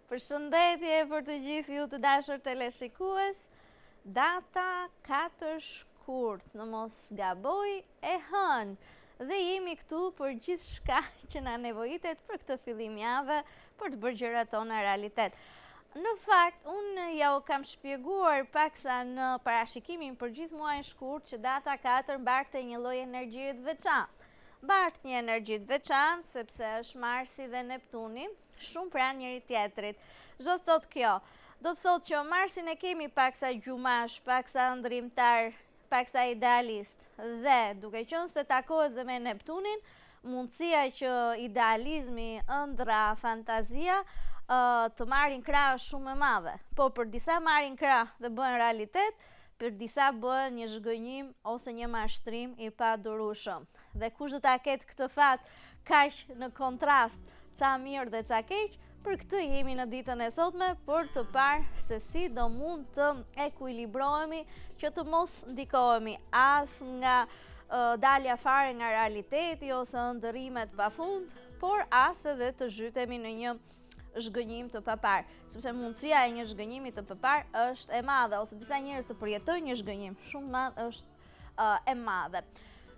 Përshëndetje për të gjithë ju të dashur teleshikues. Data 4 shkurt, në mos gaboj e hënë. Dhe jemi këtu për gjithë shka që na nevojitet për këtë fillim jave, për të bërë gjërat tona realitet. Në fakt, unë ja u kam shpjeguar paksa në parashikimin për gjithë muajin shkurt që data 4 mbarte një lloj energjie të veçantë. Mbart një energji të veçantë sepse është Marsi dhe Neptuni, shumë pranë njëri tjetrit. Çdo të thotë kjo, do të thotë që Marsin e kemi paksa gjumash, paksa ndrimtar, paksa idealist, dhe duke qenë se takohet dhe me Neptunin, mundësia që idealizmi, ëndra, fantazia të marrin krah është shumë e madhe. Po për disa marrin krah dhe bëhen realitet, për disa bëhen një zhgënjim ose një mashtrim i padurueshëm. Dhe kush do ta ketë këtë fat kaq në kontrast, ca mirë dhe ca keq, për këtë jemi në ditën e sotme për të parë se si do mund të ekuilibrohemi, që të mos ndikohemi as nga dalja fare nga realiteti ose ndërimet pafund, por as edhe të zhytemi në një zhgënjim të papar, sepse mundësia e një zhgënjimi të papar është e madhe, ose disa njerëz të përjetojnë një zhgënjim shumë madh është e madhe.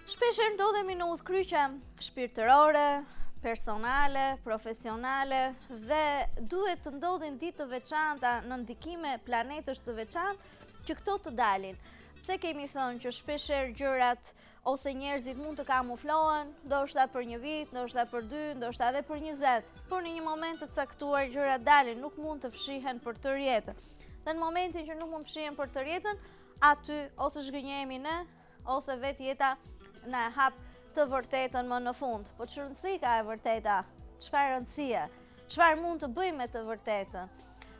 Shpeshherë ndodhemi në udhkryqe shpirtërore, personale, profesionale, dhe duhet të ndodhin ditë të veçanta në ndikime planetësh të veçantë që këto të dalin. Pse kemi thënë që shpeshherë gjërat ose njerëzit mund të kamuflohen, ndoshta për një vit, ndoshta për 2, ndoshta edhe për 20, por në një moment të caktuar gjërat dalin, nuk mund të fshihen për tërë jetën. Dhe në momentin që nuk mund të fshihen për tërë jetën, aty ose zhgënjehemi ne, ose vetë jeta na e hap të vërtetën më në fund. Po çfarë rëndësi ka e vërteta? Çfarë rëndësie? Çfarë mund të bëjmë me të vërtetën?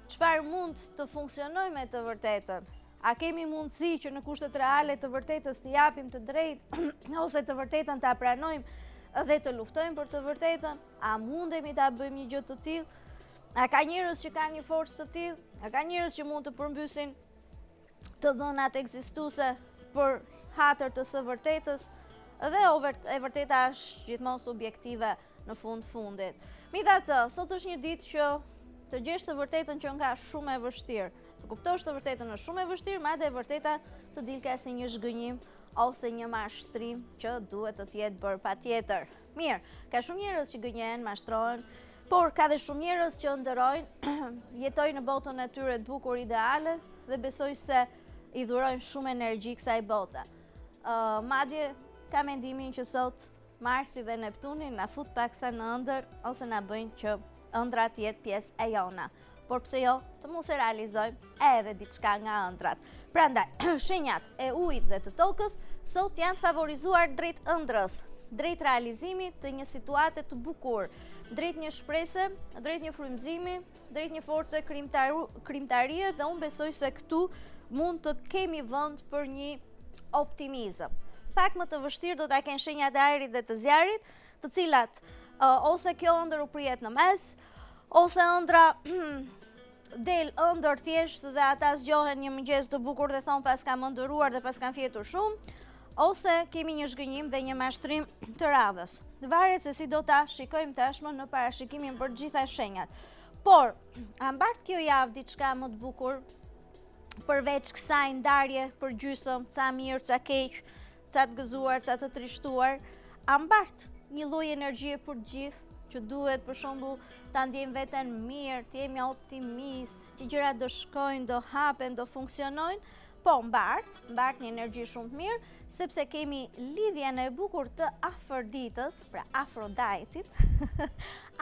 Çfarë mund të funksionojë me të vërtetën? A kemi mundësi që në kushtet reale të vërtetës të japim të drejtë ose të vërtetën ta pranojmë dhe të luftojmë për të vërtetën? A mundemi ta bëjmë një gjë të tillë? A ka njerëz që kanë një forcë të tillë? A ka njerëz që mund të përmbysin të dhënat ekzistuese për hatër të së vërtetës? Dhe e vërteta është gjithmonë subjektive në fundit. Megjithatë, sot është një ditë që të gjesh të vërtetën që nga shumë e vështirë. Të kuptosh të vërtetën është shumë e vështirë, madje e vërteta të dilka si një zhgënjim ose një mashtrim që duhet të jetë bërë patjetër. Mirë, ka shumë njerëz që gënjehen, mashtrohen, por ka dhe shumë njerëz që ndërojnë, jetojnë në botën e tyre të bukur ideale dhe besoj se i dhurojnë shumë energji kësaj bote. Madje ka mendimin që sot Marsi dhe Neptuni na fut paksa në ëndër ose na bëjnë që ëndra të jetë pjesë e jona. Por pse jo, të mos e realizojmë edhe diçka nga ëndrat. Prandaj, shenjat e ujit dhe të tokës sot janë të favorizuar drejt ëndrës, drejt realizimit të një situate të bukur, drejt një shprese, drejt një frymëzimi, drejt një force krimtarie, dhe unë besoj se këtu mund të kemi vend për një optimizëm. Pak më të vështirë do ta kenë shenjat e ajrit dhe të zjarrit, të cilat ose kjo ëndër u prihet në mes, ose ëndra del ëndër thjesht dhe ata zgjohen një mëngjes të bukur dhe thon pas kam ëndëruar dhe pas kam fjetur shumë, ose kemi një zhgënjim dhe një mashtrim të radhës. Varet se si do ta shikojmë tashmë në parashikimin për gjitha shenjat. Por, a mbart kjo javë diçka më të bukur përveç kësaj ndarje për gjysmë, ca mirë, ca keq, ca të gëzuar, ca të trishtuar? A mbart një lloj energjie për gjithë, që duhet për shembull ta ndjejmë veten mirë, të jemi optimist, që gjërat do shkojnë, do hapen, do funksionojnë? Po, mbart një energji shumë të mirë, sepse kemi lidhjen e bukur të Afroditës, pra Afrodaitit,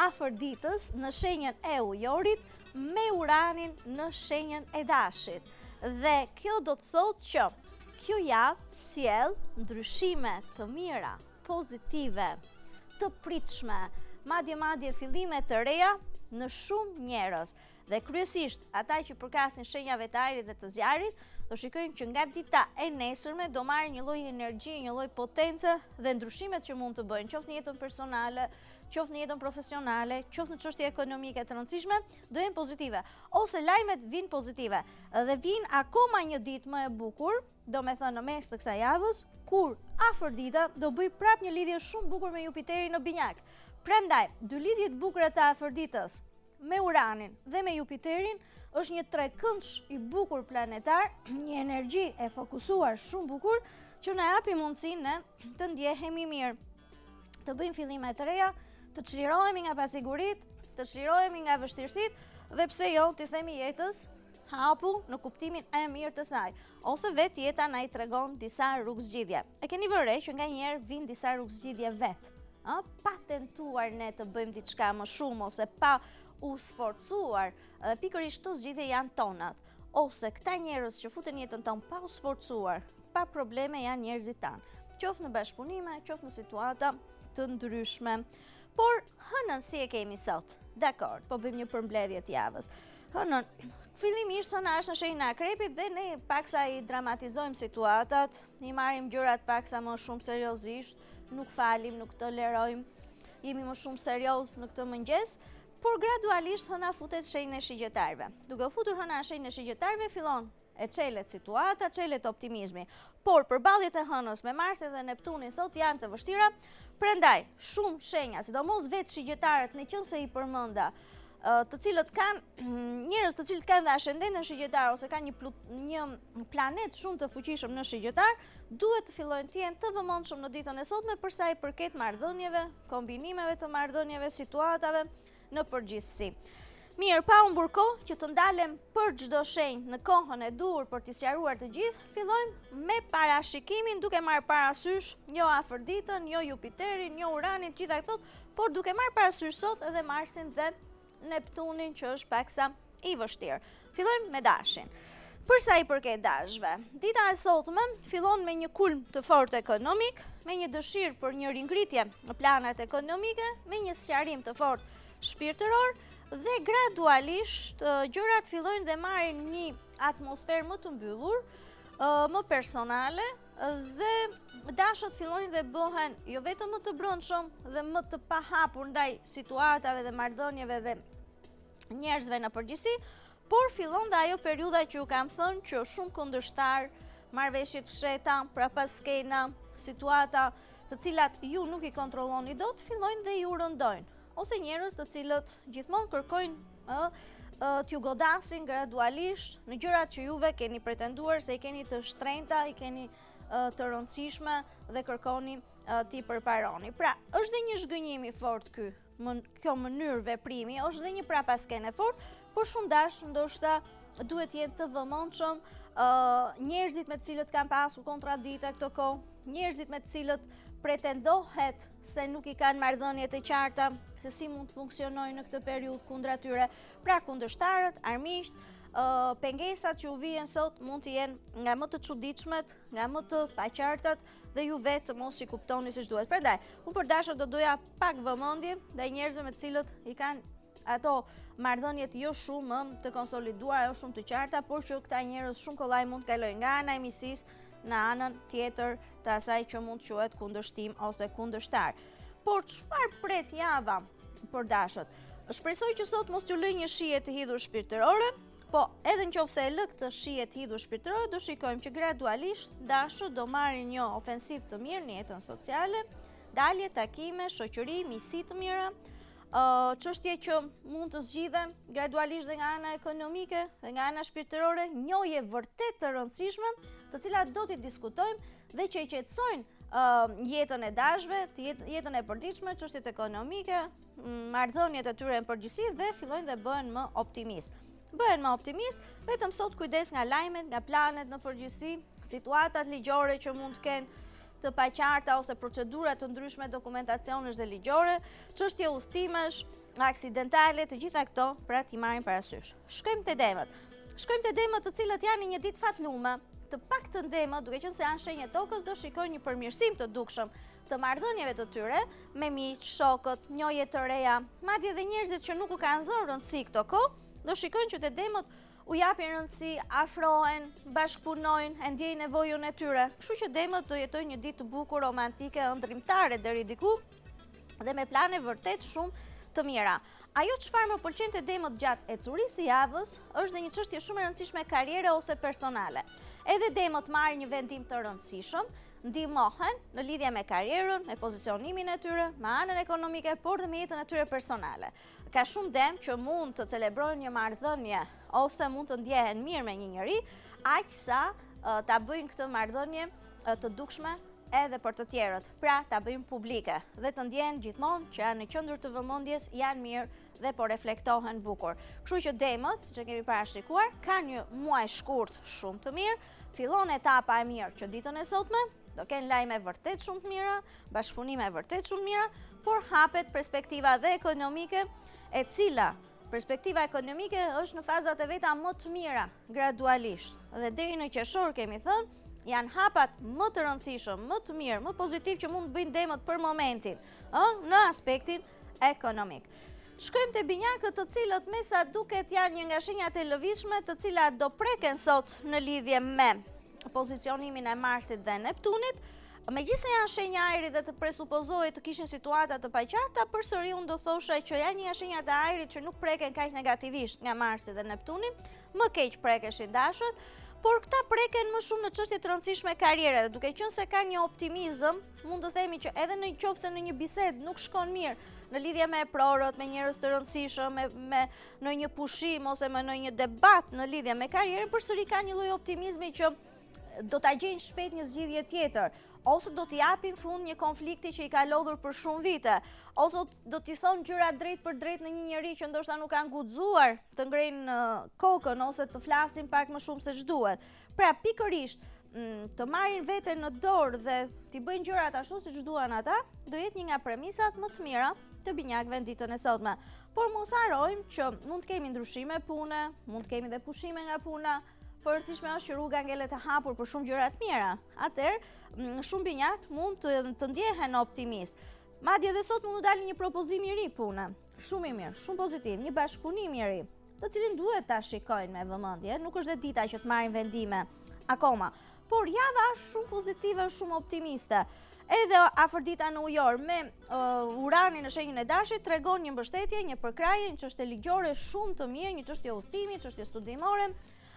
Afroditës në shenjën e ujorit me Uranin në shenjën e dashit. Dhe kjo do të thotë që kjo javë sjell ndryshime të mira, pozitive, të pritshme, madje fillime të reja në shumë njerëz. Dhe kryesisht ata që përkasin shenjave të ajrit dhe të zjarrit, do shikojnë që nga dita e nesërme do marrin një lloj energji, një lloj potence dhe ndryshimet që mund të bëjnë, qoftë në jetën personale, qoftë në jetën profesionale, qoftë në çështje ekonomike të rëndësishme, do jenë pozitive. Ose lajmet vinë pozitive dhe vinë akoma një ditë më e bukur, domethënë në mes të kësaj javës, kur Afrodita do bëj prap një lidhje shumë bukur me Jupiterin në binjak. Prandaj, dy lidhjet bukura të Afroditës me Uranin dhe me Jupiterin është një trekëndsh i bukur planetar, një energji e fokusuar shumë bukur që na japi mundësinë të ndjehemi mirë, të bëjmë fillime të reja, të çlirohemi nga pasigurit, të çlirohemi nga vështirësitë dhe pse jo t'i themi jetës hapu në kuptimin e mirë të saj, ose vetë jeta na i tregon disa rrugëzgjidhje. E keni vëre që nganjëherë vijnë disa rrugëzgjidhje vetë, pa tentuar ne të bëjmë diçka më shumë ose pa u sforcuar, dhe pikërisht këto zgjidhje janë tonat, ose këta njerëz që futen jetën tonë pa u sforcuar, pa probleme janë njerëzit tanë, qoftë në bashkëpunime, qoftë në situata të ndryshme. Por hënën si e kemi sot? Dakor, po bëjmë një përmbledhje të javës. Hënën, fillimisht hëna është në shenjën e akrepit dhe ne paksa i dramatizojmë situatat, i marrim gjërat paksa më shumë seriozisht, nuk falim, nuk tolerojmë, jemi më shumë serioz në këtë mëngjes, por gradualisht hëna futet shenjën e shigjetarëve. Duke futur hëna shenjën e shigjetarëve fillon e çelet situata, çelet optimizmi. Por përballjet e hënës me Marsin dhe Neptunin sot janë të vështira, prandaj shumë shenja, sidomos vetë shigjetarët, nëse i përmenda, të cilët kanë njerëz të cilët kanë dhe ascendentën shigjetar ose kanë një planet shumë të fuqishëm në shigjetar, duhet të fillojnë të jenë të vëmendshëm në ditën e sotme për sa i përket marrëdhënieve, kombinimeve të marrëdhënieve, situatave në përgjithësi. Mirë, pa humbur kohë që të ndalem për çdo shenjë në kohën e duhur për t'i sqaruar të gjithë, fillojmë me parashikimin duke marrë parasysh jo Afërditën, jo Jupiterin, jo Uranin, gjitha këto, por duke marrë parasysh sot edhe Marsin dhe Neptunin që është paksa i vështirë. Fillojmë me dashin. Për sa i përket dashve, dita e sotme fillon me një kulm të fortë ekonomik, me një dëshirë për një ringritje në planat ekonomike, me një sqarim të fortë shpirtëror dhe gradualisht gjërat fillojnë dhe marrin një atmosferë më të mbyllur, më personale dhe dashët fillojnë dhe bëhen jo vetëm më të brendshëm dhe më të pahapur ndaj situatave dhe marrëdhënieve dhe njerëzve në përgjithësi, por fillon dhe ajo periudha që ju kam thënë që shumë kundërshtar, marrëveshjet fsheta, prapaskena, situata të cilat ju nuk i kontrolloni dot, fillojnë dhe ju rëndojnë, ose njerëz të cilët gjithmonë kërkojnë t'ju godasin gradualisht në gjërat që juve keni pretenduar se i keni të shtrenjta, i keni të rëndësishme dhe kërkoni t'i përparoni. Pra, është dhe një zhgënjim i fortë kjo mënyrë veprimi, është dhe një prapaskene fort, por shumë dash ndoshta duhet jetë të vëmendshëm, njerëzit me të cilët kanë pasur kontradikta këto kohë, njerëzit me të cilët pretendohet se nuk i kanë marrëdhënie të qarta se si mund të funksionojnë në këtë periudhë kundër atyre, pra kundërshtarët, armiqt, pengesat që u vijnë sot mund të jenë nga më të çuditshmet, nga më të paqartat dhe ju vetë mos i kuptoni siç duhet. Prandaj, unë për dashur do doja pak vëmendje ndaj njerëzve me të cilët i kanë ato marrëdhëniet jo shumë të konsoliduara, jo shumë të qarta, por që këta njerëz shumë kollaj mund të kalojnë nga ana e miqësisë në anën tjetër të asaj që mund të quhet kundërshtim ose kundërshtar. Por çfarë pret java për dashët? Shpresoj që sot mos t'ju lë një shije të hidhur shpirtërore, po edhe nëse e lë këtë shije të hidhur shpirtërore, do shikojmë që gradualisht dashët do marrin një ofensiv të mirë në jetën sociale, dalje, takime, shoqëri, miqësi të mira, çështje që mund të zgjidhen gradualisht dhe nga ana ekonomike dhe nga ana shpirtërore, njohje vërtet të rëndësishme, të cilat do t'i diskutojmë dhe që i qetësojnë jetën e dashve, jetën e përditshme, çështjet ekonomike, marrëdhëniet e tyre në përgjithësi dhe fillojnë dhe bëhen më optimist. Vetëm sot kujdes nga lajmet, nga planet në përgjithësi, situatat ligjore që mund të kenë të paqarta ose procedura të ndryshme dokumentacionesh dhe ligjore, çështje udhëtimesh, aksidentale, të gjitha këto pra t'i marrin parasysh. Shkojmë te demët, të cilët janë një ditë fatlume, të paktën demët, duke qenë se janë shenjë tokës, do shikojnë një përmirësim të dukshëm të marrëdhënieve të tyre me miq, shokët, njohje të reja, madje edhe njerëzit që nuk u kanë dhënë rëndësi këto kohë, do shikojnë që te demët u japin rëndësi, afrohen, bashkëpunojnë, e ndjejnë nevojën e tyre. Kështu që demët do jetojnë një ditë të bukur, romantike, ëndrrimtare deri diku dhe me plane vërtet shumë të mira. Ajo çfarë më pëlqen te demët gjatë ecurisë së javës është dhe një çështje shumë e rëndësishme karriere ose personale. Edhe demët marrin një vendim të rëndësishëm ndihmohen në lidhje me karrierën, me pozicionimin e tyre, me anën ekonomike, por dhe me jetën e tyre personale. Ka shumë dem që mund të celebrojnë një marrëdhënie ose mund të ndjehen mirë me një njeri, aq sa ta bëjnë këtë marrëdhënie të dukshme edhe për të tjerët, pra ta bëjmë publike dhe të ndjenë gjithmonë që janë në qendër të vëmendjes, janë mirë dhe po reflektohen bukur. Kështu që demët, siç e kemi parashikuar, kanë një muaj shkurt shumë të mirë, fillon etapa e mirë që ditën e sotme, do kenë lajme vërtet shumë të mira, bashkëpunime vërtet shumë mira, por hapet perspektiva dhe ekonomike, e cila perspektiva ekonomike është në fazat e veta më të mira, gradualisht. Dhe deri në qershor kemi thënë, janë hapat më të rëndësishëm, më të mirë, më pozitiv që mund të bëjnë demët për momentin, në aspektin ekonomik. Shkojmë te binjakët, të cilët me sa duket janë një nga shenjat e lëvizshme, të cilat do preken sot në lidhje me pozicionimin e Marsit dhe Neptunit. Megjithëse janë shenja ajrit dhe të presupozohet të kishin situata të paqarta, përsëri unë do thosha që janë një shenjat e ajrit që nuk preken kaq negativisht nga Marsi dhe Neptuni, më keq prekeshin dashët, por këta preken më shumë në çështje të rëndësishme karriere, dhe duke qenë se ka një optimizëm, mund të themi që edhe në qoftë në një bisedë nuk shkon mirë në lidhje me prorët, me njerëz të rëndësishëm, me në një pushim ose me në një debat në lidhje me karrierën, përsëri ka një lloj optimizmi që do ta gjejnë shpejt një zgjidhje tjetër, ose do t'i japin fund një konflikti që i ka lodhur për shumë vite, ose do t'i thonë gjëra drejt për drejt në një njeri që ndoshta nuk kanë guxuar të ngrejnë kokën ose të flasin pak më shumë se ç'duhet. Pra pikërisht të marrin veten në dorë dhe t'i bëjnë gjërat ashtu siç duan ata, do jetë një nga premisat më të mira të binjakëve në ditën e sotme. Por mos harrojmë që mund të kemi ndryshime pune, mund të kemi dhe pushime nga puna, por rëndësishme është që rruga ngelet e hapur për shumë gjëra të mira. Atëherë, shumë binjak mund të ndjehen optimist. Madje edhe sot mund të dalë një propozim i ri pune, shumë i mirë, shumë pozitiv, një bashkëpunim i ri, të cilin duhet ta shikojnë me vëmendje, nuk është dhe dita që të marrin vendime akoma, por java është shumë pozitive, shumë optimiste. Edhe afërdita në ujor me Urani në shenjën e Dashit tregon një mbështetje, një përkrahje, një çështje ligjore shumë të mirë, një çështje udhëtimi, çështje studimore,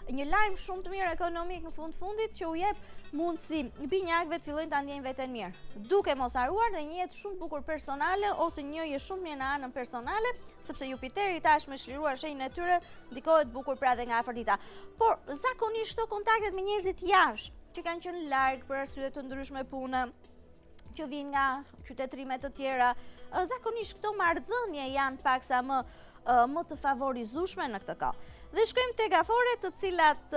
një lajm shumë të mirë ekonomik në fundit që u jep mundësi binjakëve të fillojnë ta ndjejnë veten mirë, duke mos haruar dhe një jetë shumë bukur personale ose një jetë shumë mirë në anën personale, sepse Jupiteri tashmë shliruar shenjën e tyre ndikohet bukur pra dhe nga afërdita. Por zakonisht këto kontaktet me njerëzit jashtë që kanë qenë larg për arsye të ndryshme pune, që vinë nga qytetrime të tjera, zakonisht këto marrëdhënie janë paksa më të favorizueshme në këtë kohë. Dhe shkojmë te gaforet, të cilat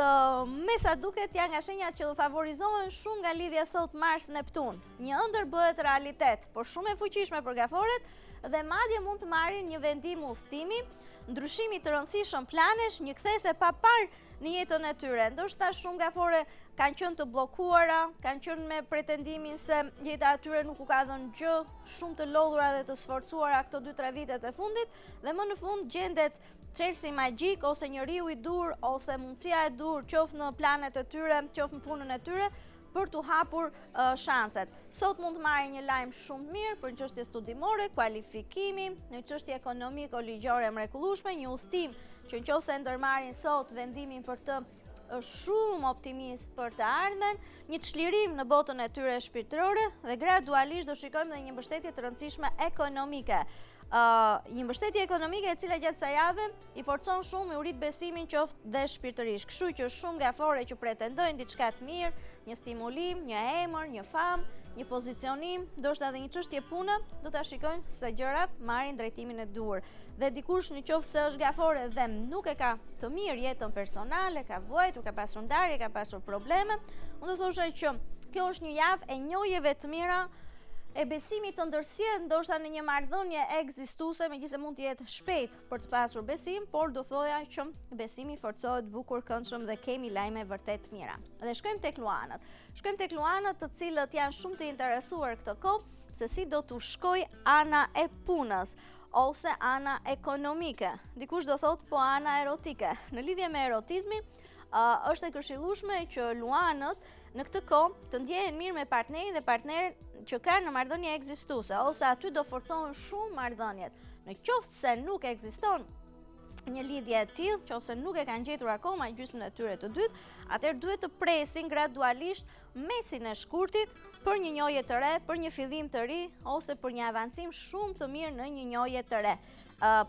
me sa duket janë nga shenjat që favorizohen shumë nga lidhja sot Mars-Neptun. Një ëndër bëhet realitet, por shumë e fuqishme për gaforet dhe madje mund të marrin një vendim udhëtimi, ndryshimi të rëndësishëm planesh, një kthese pa parë në jetën e tyre. Ndoshta shumë gafore kanë qenë të bllokuara, kanë qenë me pretendimin se jeta e tyre nuk u ka dhënë gjë, shumë të lodhura dhe të sforcuara këto 2-3 vitet e fundit, dhe më në fund gjendet çelësi magjik ose njeriu i dur ose mundësia e dur, qoftë në planet e tyre, qoftë në punën e tyre, për të hapur shanset. Sot mund të marrë një lajm shumë mirë për një çështje studimore, kualifikimi, një çështje ekonomiko-ligjore mrekullueshme, një udhtim që nëse ndërmarrin sot vendimin për të shumë optimist për të ardhmen, një çlirim në botën e tyre shpirtërore dhe gradualisht do shikojmë dhe një mbështetje të rëndësishme ekonomike. Një mbështetje ekonomike e cila gjatë kësaj jave i forcon shumë i urit besimin qoftë dhe shpirtërisht. Kështu që shumë gafore që pretendojnë diçka të mirë, një stimulim, një emër, një famë, një pozicionim, ndoshta edhe një çështje pune, do ta shikojnë se gjërat marrin drejtimin e duhur. Dhe dikush nëse është gafore dhe nuk e ka të mirë jetën personale, ka vuajtur, ka pasur ndarje, ka pasur probleme, unë do thosha që kjo është një javë e njojjeve të mira, e besimit të ndërsjellë ndoshta në një marrëdhënie ekzistuese, megjithëse mund të jetë shpejt për të pasur besim, por do thoja që besimi forcohet bukur, këndshëm dhe kemi lajme vërtet mira. Dhe shkojmë tek luanët. Shkojmë tek luanët, të cilët janë shumë të interesuar këtë kohë se si do t'u shkoj ana e punës ose ana ekonomike. Dikush do thotë po ana erotike. Në lidhje me erotizmin, është e këshillueshme që luanët në këtë kohë të ndjehen mirë me partnerin dhe partnerin që kanë në marrëdhënie ekzistuese, ose aty do forcohen shumë marrëdhëniet. Në qoftë se nuk ekziston një lidhje e tillë, qofse nuk e kanë gjetur akoma gjysmën e tyre të dytë, atëherë duhet të presin gradualisht mesin e shkurtit për një njohje të re, për një fillim të ri ose për një avancim shumë të mirë në një njohje të re.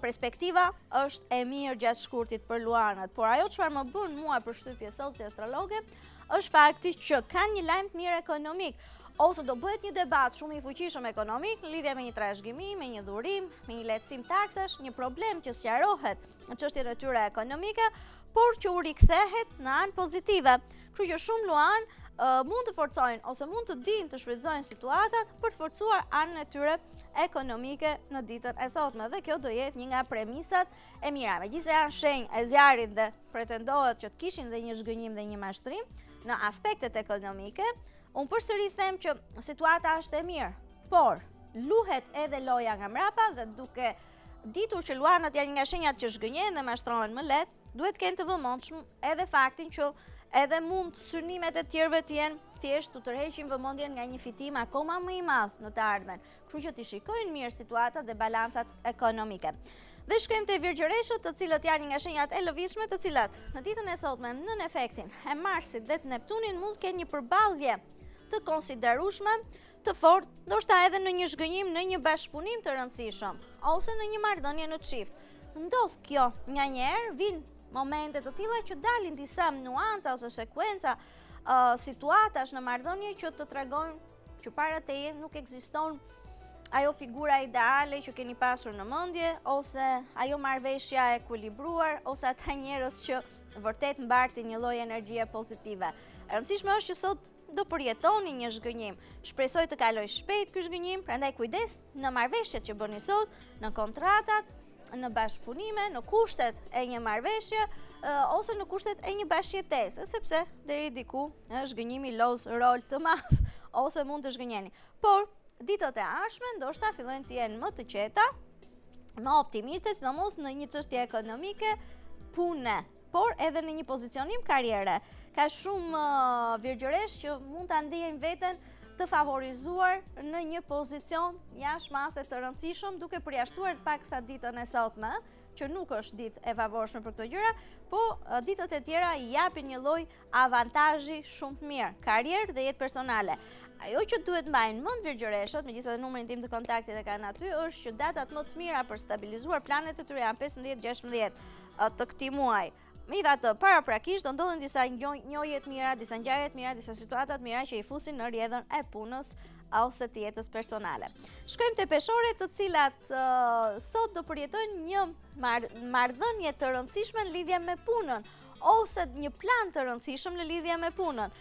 Perspektiva është e mirë gjatë shkurtit për Luanët, por ajo çfarë më bën mua përshtypje sot si astrologe është fakti që kanë një lajm të mirë ekonomik, ose do bëhet një debat shumë i fuqishëm ekonomik në lidhje me një trashëgimi, me një dhurim, me një lehtësim taksash, një problem që sqarohet në çështjen e tyre ekonomike, por që u rikthehet në anë pozitive. Kështu që shumë luan mund të forcojnë ose mund të dinë të shfrytëzojnë situatat për të forcuar anën e tyre ekonomike në ditën e sotme, dhe kjo do jetë një nga premisat e mira. Megjithëse janë shenjë e zjarit dhe pretendohet që të kishin dhe një zhgënjim dhe një mashtrim në aspektet ekonomike, unë përsëri them që situata është e mirë, por luhet edhe loja nga mrapa dhe duke ditur që luanët janë nga shenjat që zhgënjehen dhe mashtrohen më lehtë, duhet kënë të vëmendshëm edhe faktin që edhe mund synimet e tjerëve të jenë thjesht të tërheqin vëmendjen nga një fitim akoma më i madh në të ardhmen. Kështu që t'i shikojnë mirë situatat dhe balancat ekonomike. Dhe shkojmë te virgjëreshët, të cilët janë nga shenjat e lëvizshme, të cilat në ditën e sotme nën efektin e Marsit dhe të Neptunin mund të kenë një përballje të konsiderueshme, të fortë, ndoshta edhe në një zhgënjim, në një bashkëpunim të rëndësishëm, ose në një marrëdhënie në çift. Ndodh kjo nganjëherë, vijnë momente të tilla që dalin disa nuanca ose sekuenca, situatash në marrëdhënie që të tregojnë që para teje nuk ekziston ajo figura ideale që keni pasur në mendje, ose ajo marrëveshja e ekuilibruar, ose ata njerëz që vërtet mbartin një lloj energjie pozitive. E rëndësishme është që sot do përjetoni një zhgënjim. Shpresoj të kaloj shpejt ky zhgënjim, prandaj kujdes në marrëveshjet që bëni sot, në kontratat, në bashkëpunime, në kushtet e një marrëveshje ose në kushtet e një bashkëjetese, sepse deri diku zhgënjimi loz rol të madh ose mund të zhgënjeni. Por ditët e ardhshme ndoshta fillojnë të jenë më të qeta, më optimiste, sidomos në një çështje ekonomike, pune, por edhe në një pozicionim karriere. Ka shumë virgjëresh që mund ta ndjejnë veten të favorizuar në një pozicion jashtë mase të rëndësishëm, duke përjashtuar paksa ditën e sotme, që nuk është ditë e favorshme për këto gjëra, po ditët e tjera i japin një lloj avantazhi shumë të mirë, karrierë dhe jetë personale. Ajo që duhet mbajnë mend virgjëreshët, megjithëse numrin tim të kontaktit e kanë aty, është që datat më të mira për stabilizuar planet e tyre janë 15-16 të këtij muaji. Megjithatë, paraprakisht do ndodhen disa njohje të mira, disa ngjarje të mira, disa situata të mira që i fusin në rrjedhën e punës ose të jetës personale. Shkojmë te peshorët, të cilat sot do përjetojnë një marrëdhënie të rëndësishme në lidhje me punën ose një plan të rëndësishëm në lidhje me punën.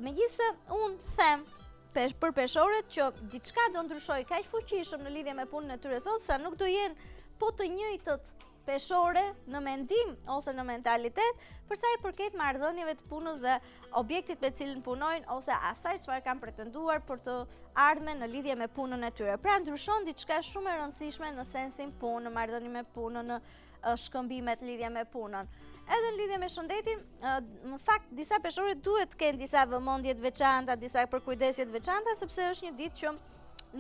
Megjithëse unë them për peshorët që diçka do ndryshojë kaq fuqishëm në lidhje me punën e tyre sot, sa nuk do jenë po të njëjtët peshore në mendim ose në mentalitet, për sa i përket marrëdhënieve të punës dhe objektit me cilin punojnë ose asaj çfarë kanë pretenduar për të ardhmen në lidhje me punën e tyre. Pra ndryshon diçka shumë e rëndësishme në sensin punë, në marrëdhënie me punën, në shkëmbimet në lidhje me punën. Edhe në lidhje me shëndetin, në fakt disa peshore duhet të kenë disa vëmendje të veçanta, disa përkujdesje të veçanta, sepse është një ditë që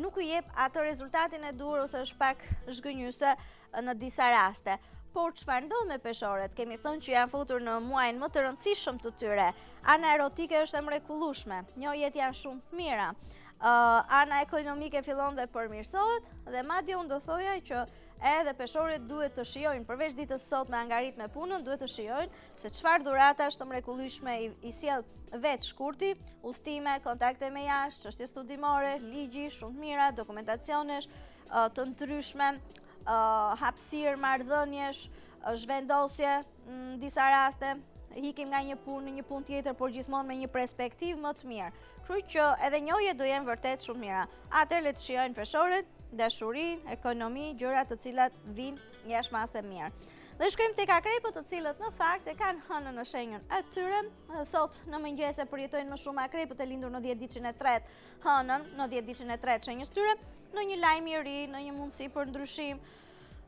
nuk u jep atë rezultatin e duhur ose është pak zhgënjyese në disa raste. Por çfarë ndodh me peshorët? Kemi thënë që janë futur në muajin më të rëndësishëm të tyre. Ana erotike është e mrekullueshme, njohjet janë shumë të mira. Ana ekonomike fillon dhe përmirësohet dhe madje unë do thoja që edhe peshorët duhet të shijojnë, përveç ditës sot me angarit me punën, duhet të shijojnë se çfarë dhurata është të mrekullueshme i sjell vetë shkurti, udhëtime, kontakte me jashtë, çështje studimore, ligji, shumë të mira, dokumentacionesh të ndryshme, hapësirë, marrëdhëniesh, zhvendosje në disa raste, hikim nga një punë në një punë tjetër, por gjithmonë me një perspektivë më të mirë. Kështu që edhe njohjet do jenë vërtet shumë mira. Atëherë le të shijojnë peshorët, dashurinë, ekonomi, gjëra të cilat vijnë jashtë mase mirë. Dhe shkojmë tek akrepët, të cilët në fakt e kanë hënën në shenjën e tyre. Sot në mëngjes e përjetojnë më shumë akrepët e lindur në 10 ditën e tretë, hënën në 10 ditën e tretë shenjës tyre, në një lajm i ri, në një mundësi për ndryshim,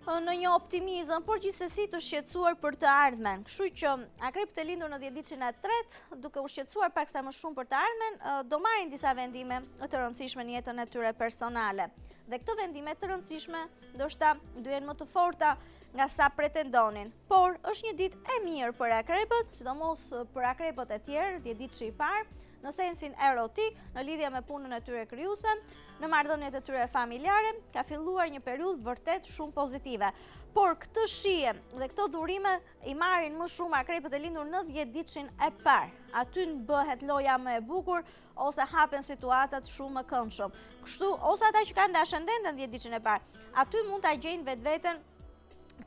në një optimizëm, por gjithsesi të shqetësuar për të ardhmen. Kështu që akrepët e lindur në 10 ditën e tretë, duke u shqetësuar paksa më shumë për të ardhmen, do marrin disa vendime të rëndësishme në jetën e tyre personale. Dhe këto vendime të rëndësishme ndoshta do jenë më të forta nga sa pretendonin. Por është një ditë e mirë për akrepët, sidomos për akrepët e tjerë, ditë që i parë, në sensin erotik, në lidhje me punën e tyre krijuese, në marrëdhëniet e tyre familjare, ka filluar një periudhë vërtet shumë pozitive. Por këtë shije dhe këto dhurime i marrin më shumë akrepët e lindur në 10 ditëshin e parë. Aty bëhet loja më e bukur ose hapen situatat shumë më këndshëm. Kështu, ose ata që kanë ascendentën 10 ditëshin e parë, aty mund ta gjejnë vetveten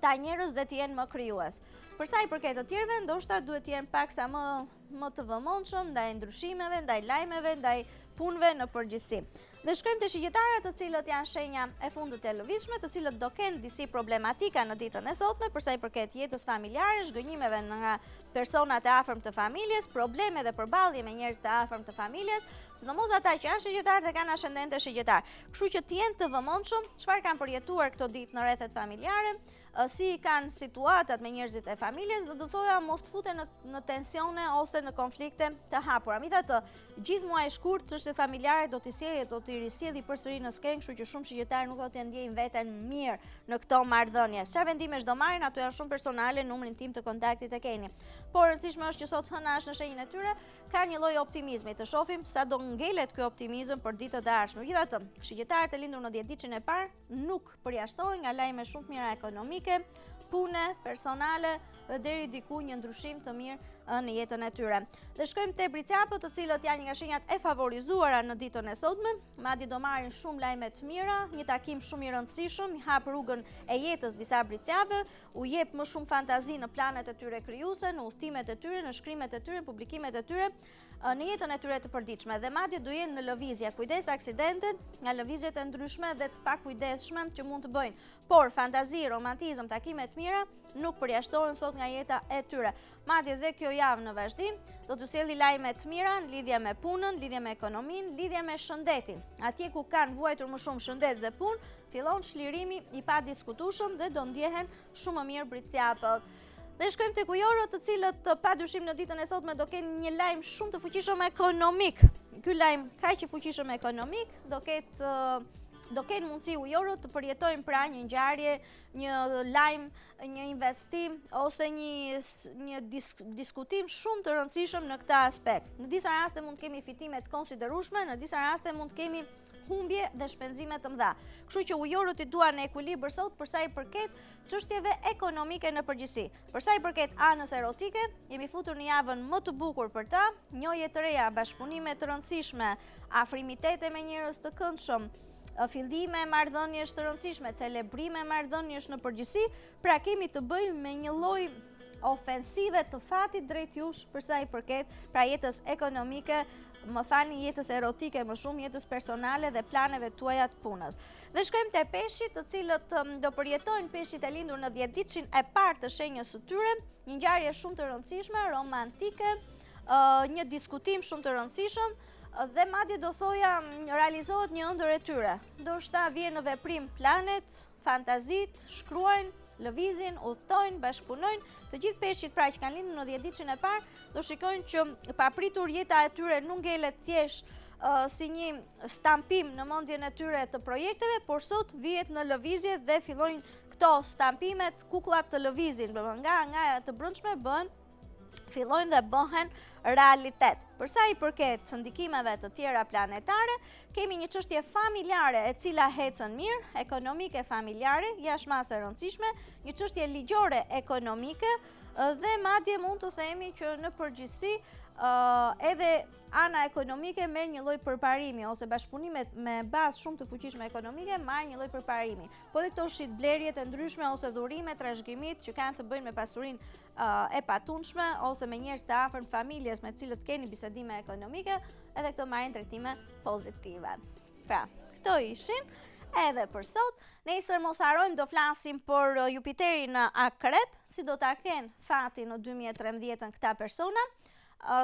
ta njerëz dhe të jenë më krijues. Për sa i përket të tjerëve, ndoshta duhet të jenë paksa më të vëmendshëm ndaj ndryshimeve, ndaj lajmeve, ndaj punëve në përgjithësi. Dhe shkojmë te shigjetarët, të cilët janë shenja e fundit të lëvizshme, të cilët do kenë disi problematika në ditën e sotme për sa i përket jetës familjare, zhgënjimeve nga personat e afërm të familjes, probleme dhe përballje me njerëz të afërm të familjes, sidomos ata që janë shigjetarë dhe kanë ascendente shigjetar. Kështu që të jenë të vëmendshëm çfarë kanë përjetuar këto ditë në rrethet familjare, si kanë situatat me njerëzit e familjes, dhe do thoja mos të futen në tensione ose në konflikte të hapura. Megjithatë, gjithë muaji i shkurt çështjet familjare do t'i risjellë përsëri në skenë, kështu që shumë shigjetarë nuk do të ndjejnë veten mirë në këto marrëdhënie. Çfarë vendimesh do marrin, ato janë shumë personale, numrin tim të kontaktit e keni. Por e rëndësishme është që sot hëna është në shenjën e tyre, ka një lloj optimizmi. Të shohim sa do ngelet ky optimizëm për ditët e ardhshme. Megjithatë, shigjetarët e lindur në 10 ditën e parë nuk përjashtohen nga lajme shumë të mira ekonomike, pune, personale dhe deri diku një ndryshim të mirë në jetën e tyre. Dhe shkojmë te briçapët, të cilët janë nga shenjat e favorizuara në ditën e sotme, madje do marrin shumë lajme të mira, një takim shumë i rëndësishëm, i hap rrugën e jetës disa briçapëve, u jep më shumë fantazi në planet e tyre krijuese, në udhëtimet e tyre, në shkrimet e tyre, në publikimet e tyre, në jetën e tyre të përditshme, dhe madje do jenë në lëvizje, kujdes aksidentet, nga lëvizjet e ndryshme dhe të pakujdesshme që mund të bëjnë. Por fantazi, romantizëm, takime të mira nuk përjashtohen sot nga jeta e tyre. Madje dhe kjo javë në vazhdim do t'u sjellë lajme të mira në lidhje me punën, lidhje me ekonominë, lidhje me shëndetin. Atje ku kanë vuajtur më shumë shëndet dhe punë, fillon çlirimi i padiskutueshëm dhe do ndjehen shumë më mirë briçapët. Dhe shkojmë tek ujorët, të cilët padyshim në ditën e sotme do kenë një lajm shumë të fuqishëm ekonomik. Ky lajm kaq i fuqishëm ekonomik do kenë mundësi ujorët të përjetojnë pra një ngjarje, një lajm, një investim ose një diskutim shumë të rëndësishëm në këtë aspekt. Në disa raste mund të kemi fitime të konsiderueshme, në disa raste mund të kemi humbje dhe shpenzime të mëdha. Kështu që ujorët i duan në ekuilibër sot për sa i përket çështjeve ekonomike në përgjithësi. Për sa i përket anës erotike, jemi futur në javën më të bukur për ta, njohje të reja, bashkëpunime të rëndësishme, afrimitete me njerëz të këndshëm, fillime marrëdhëniesh të rëndësishme, celebrime marrëdhëniesh në përgjithësi, pra kemi të bëjmë me një lloj ofensive të fatit drejt jush për sa i përket pra jetës ekonomike, më falni, jetës erotike, më shumë jetës personale dhe planeve tuaja të punës. Dhe shkojmë te peshqit, të cilët do përjetojnë peshqit e lindur në 10 ditëshin e parë të shenjës së tyre, një ngjarje shumë të rëndësishme, romantike, një diskutim shumë të rëndësishëm, dhe madje do thoja realizohet një ëndër e tyre. Ndoshta vjen në veprim planet, fantazit, shkruajnë, lëvizin, udhtojnë, bashkëpunojnë. Të gjithë peshqit pra që kanë lindur në 10 ditëshin e parë do shikojnë që papritur jeta e tyre nuk ngelet thjesht si një stampim në mendjen e tyre të projekteve, por sot vihet në lëvizje dhe fillojnë këto stampimet, kukullat të lëvizin, nga të brendshme fillojnë dhe bëhen realitet. Për sa i përket ndikimeve të tjera planetare, kemi një çështje familjare e cila ecën mirë, ekonomike familjare, jashtëmasë e rëndësishme, një çështje ligjore ekonomike dhe madje mund të themi që në përgjithësi edhe ana ekonomike merr një lloj përparimi ose bashkëpunimet me bazë shumë të fuqishme ekonomike marrin një lloj përparimi. Po dhe këto shitblerje të ndryshme ose dhurime, trashëgimit që kanë të bëjnë me pasurinë e patundshme ose me njerëz të afërm familjes me të cilët keni bisedime ekonomike, edhe këto marrin trajtime pozitive. Pra, këto ishin edhe për sot. Nesër mos harrojmë do flasim për Jupiterin në Akrep, si do ta kenë fati në 2013 këta persona.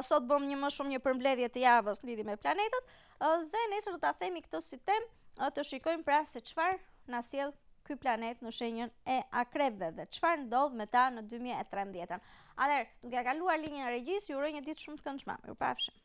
Sot bëm një përmbledhje të javës lidhje me planetet dhe nesër do ta themi këtë si temë, të shikojmë pra se çfarë na sjell ky planet në shenjën e Akrepëve dhe çfarë ndodh me ta në 2013. Atëherë, duke kaluar linjën e regjisë, ju uroj një ditë shumë të këndshme. Mirupafshim.